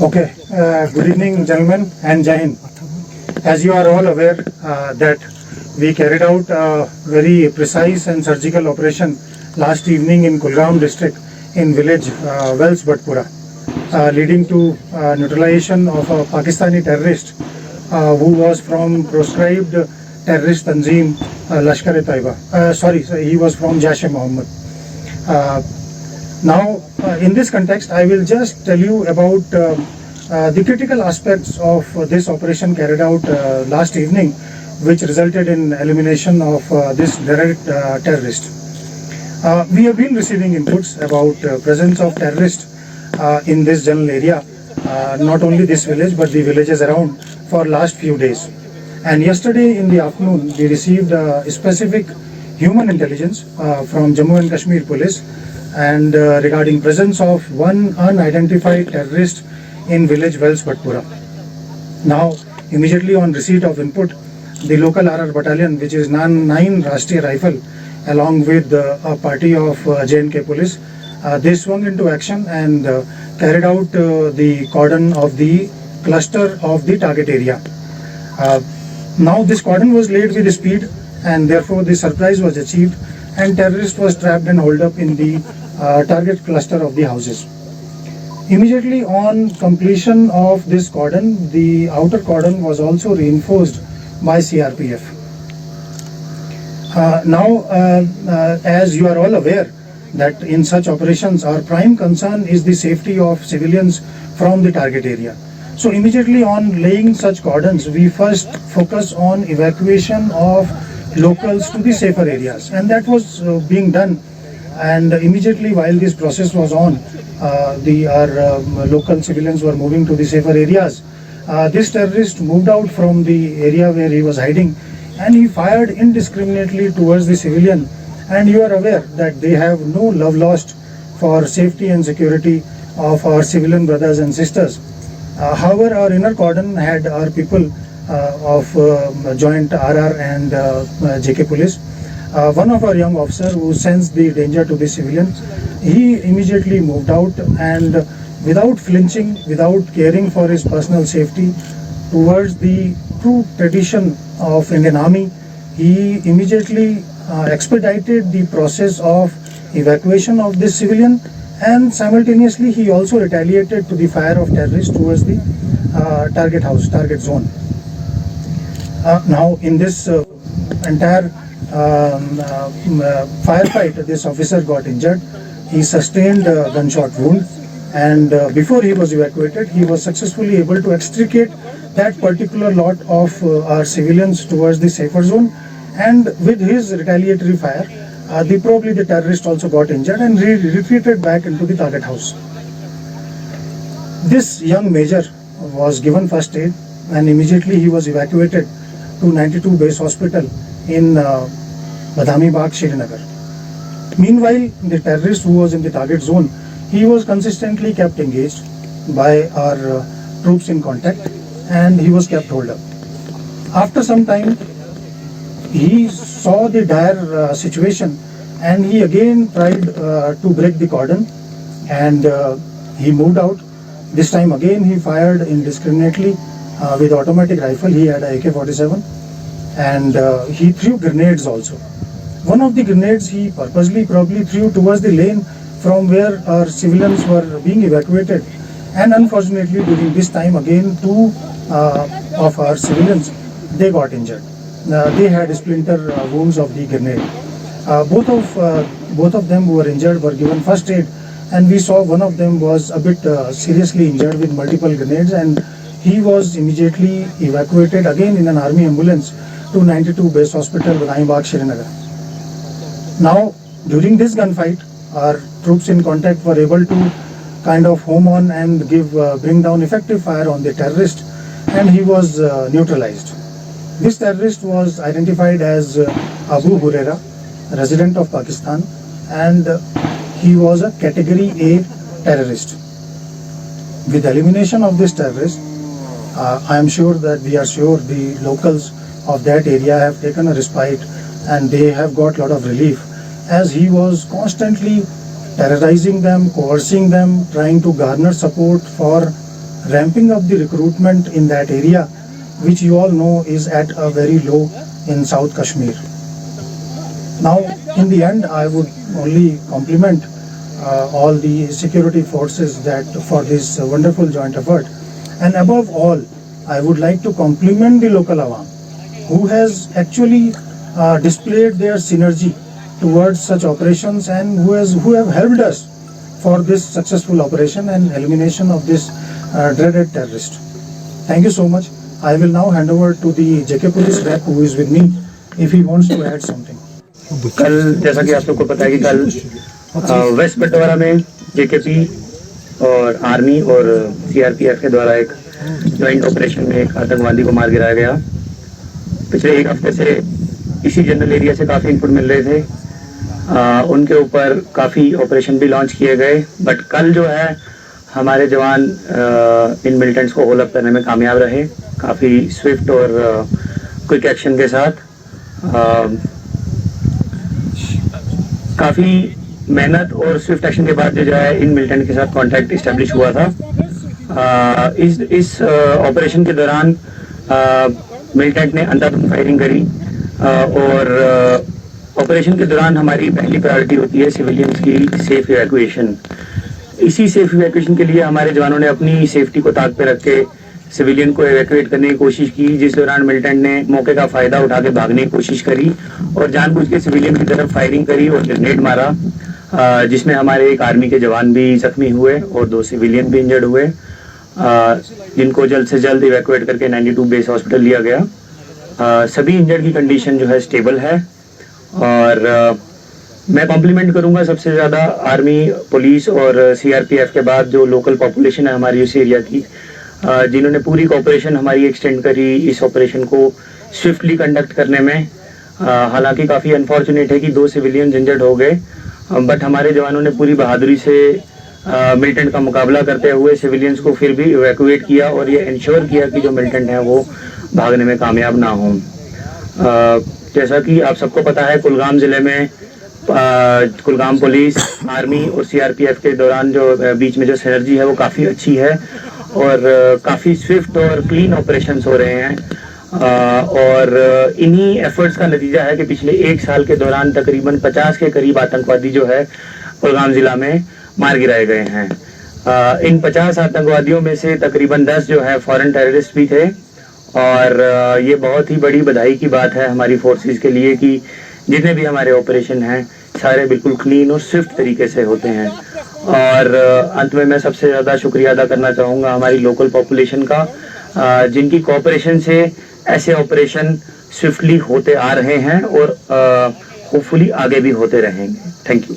Okay, good evening, gentlemen, and Jai Hind. As you are all aware, that we carried out a very precise and surgical operation last evening in Kulgam district in village Wells Bhatpura, leading to neutralization of a Pakistani terrorist who was from proscribed terrorist Tanzim Lashkar-e-Taiba. He was from Jaish-e-Mohammed. Now, in this context, I will just tell you about the critical aspects of this operation carried out last evening, which resulted in elimination of this direct terrorist. We have been receiving inputs about presence of terrorists in this general area, not only this village but the villages around for last few days. And yesterday in the afternoon, we received specific human intelligence from Jammu and Kashmir Police and regarding presence of one unidentified terrorist in village Wells Bhatpura. Now, immediately on receipt of input, the local RR battalion, which is 9 Rashtriya Rifle, along with a party of J&K police, they swung into action and carried out the cordon of the cluster of the target area. Now this cordon was laid with speed, and therefore the surprise was achieved, and terrorist was trapped and holed up in the target cluster of the houses. Immediately on completion of this cordon, the outer cordon was also reinforced by CRPF. As you are all aware that in such operations our prime concern is the safety of civilians from the target area. So immediately on laying such cordons, we first focus on evacuation of locals to the safer areas, and that was being done. And immediately while this process was on, our local civilians were moving to the safer areas. This terrorist moved out from the area where he was hiding, and he fired indiscriminately towards the civilian. And you are aware that they have no love lost for safety and security of our civilian brothers and sisters. However, our inner cordon had our people of joint RR and JK police. One of our young officer who sensed the danger to the civilian, he immediately moved out, and without flinching, without caring for his personal safety, towards the true tradition of Indian Army, he immediately expedited the process of evacuation of this civilian, and simultaneously he also retaliated to the fire of terrorists towards the target zone. Now in this entire firefight, this officer got injured. He sustained a gunshot wound, and before he was evacuated, he was successfully able to extricate that particular lot of our civilians towards the safer zone. And with his retaliatory fire, probably the terrorist also got injured and retreated back into the target house. This young major was given first aid, and immediately he was evacuated to 92 Base Hospital in Badami Bagh, Srinagar. Meanwhile, the terrorist who was in the target zone, he was consistently kept engaged by our troops in contact, and he was kept holed up. After some time, he saw the dire situation, and he again tried to break the cordon, and he moved out. This time again he fired indiscriminately with automatic rifle. He had a AK-47, and he threw grenades also. One of the grenades he purposely probably threw towards the lane from where our civilians were being evacuated, and unfortunately during this time again two of our civilians, they got injured. They had splinter wounds of the grenade. Both of them who were injured were given first aid, and we saw one of them was a bit seriously injured with multiple grenades, and he was immediately evacuated again in an army ambulance to 92 Base Hospital, Badami Bagh, Srinagar. Now, during this gunfight, our troops in contact were able to kind of home on and bring down effective fire on the terrorist, and he was neutralized. This terrorist was identified as Abu Huraira, resident of Pakistan, and he was a category A terrorist. With elimination of this terrorist, I am sure that the locals of that area have taken a respite, and they have got a lot of relief, as he was constantly terrorizing them, coercing them, trying to garner support for ramping up the recruitment in that area, which you all know is at a very low in South Kashmir. Now, in the end, I would only compliment all the security forces that for this wonderful joint effort, and above all, I would like to compliment the local awam who has actually displayed their synergy towards such operations and who have helped us for this successful operation and elimination of this dreaded terrorist. Thank you so much. I will now hand over to the JK Police rep who is with me if he wants to add something. कल जैसा कि आप लोग को पता है कि कल वेस्ट बटवारा में जेकेपी और आर्मी और सीआरपीएफ के द्वारा एक ज्वाइंट ऑपरेशन में एक आतंकवादी को मार गिराया गया। पिछले एक हफ्ते से इसी जनरल एरिया से काफ़ी इनपुट मिल रहे थे, उनके ऊपर काफ़ी ऑपरेशन भी लॉन्च किए गए, बट कल जो है हमारे जवान इन मिलिटेंट्स को होल अप करने में कामयाब रहे, काफ़ी स्विफ्ट और क्विक एक्शन के साथ। काफ़ी मेहनत और स्विफ्ट एक्शन के बाद जो है इन मिलिटेंट के साथ कांटेक्ट इस्टेब्लिश हुआ था। इस ऑपरेशन के दौरान मिलिटेंट ने अंधाधुंध फायरिंग करी और ऑपरेशन के दौरान हमारी पहली प्रायोरिटी होती है सिविलियंस की सेफ इवैक्यूएशन। इसी सेफ इवैक्यूएशन के लिए हमारे जवानों ने अपनी सेफ्टी को ताक पे रख के सिविलियन को इवैक्यूएट करने की कोशिश की, जिस दौरान मिलिटेंट ने मौके का फायदा उठा के भागने की कोशिश करी और जानबूझ के सिविलियन की तरफ फायरिंग करी और ग्रेनेड मारा, जिसमें हमारे एक आर्मी के जवान भी जख्मी हुए और 2 सिविलियन भी इंजर्ड हुए, जिनको जल्द से जल्द इवैक्यूएट करके 92 बेस हॉस्पिटल लिया गया। सभी इंजर्ड की कंडीशन जो है स्टेबल है और मैं कॉम्प्लीमेंट करूंगा सबसे ज़्यादा आर्मी, पुलिस और सीआरपीएफ के बाद जो लोकल पॉपुलेशन है हमारी उस एरिया की, जिन्होंने पूरी कोऑपरेशन हमारी एक्सटेंड करी इस ऑपरेशन को स्विफ्टली कंडक्ट करने में। हालांकि काफ़ी अनफॉर्चुनेट है कि 2 सिविलियन इंजर्ड हो गए, बट हमारे जवानों ने पूरी बहादुरी से मिलिटेंट का मुकाबला करते हुए सिविलियंस को फिर भी इवैक्यूएट किया और ये इंश्योर किया कि जो मिलिटेंट हैं वो भागने में कामयाब ना हों। जैसा कि आप सबको पता है, कुलगाम ज़िले में कुलगाम पुलिस, आर्मी और सीआरपीएफ के दौरान जो बीच में जो सिनर्जी है वो काफ़ी अच्छी है और काफ़ी स्विफ्ट और क्लीन ऑपरेशंस हो रहे हैं और इन्हीं एफर्ट्स का नतीजा है कि पिछले 1 साल के दौरान तकरीबन 50 के करीब आतंकवादी जो है कुलगाम ज़िला में मार गिराए गए हैं। इन 50 आतंकवादियों में से तकरीबन 10 जो है फॉरेन टेररिस्ट भी थे और ये बहुत ही बड़ी बधाई की बात है हमारी फोर्सेस के लिए कि जितने भी हमारे ऑपरेशन हैं सारे बिल्कुल क्लीन और स्विफ्ट तरीके से होते हैं। और अंत में मैं सबसे ज़्यादा शुक्रिया अदा करना चाहूँगा हमारी लोकल पॉपुलेशन का, जिनकी कोऑपरेशन से ऐसे ऑपरेशन स्विफ्टली होते आ रहे हैं और होपफुली आगे भी होते रहेंगे। Thank you.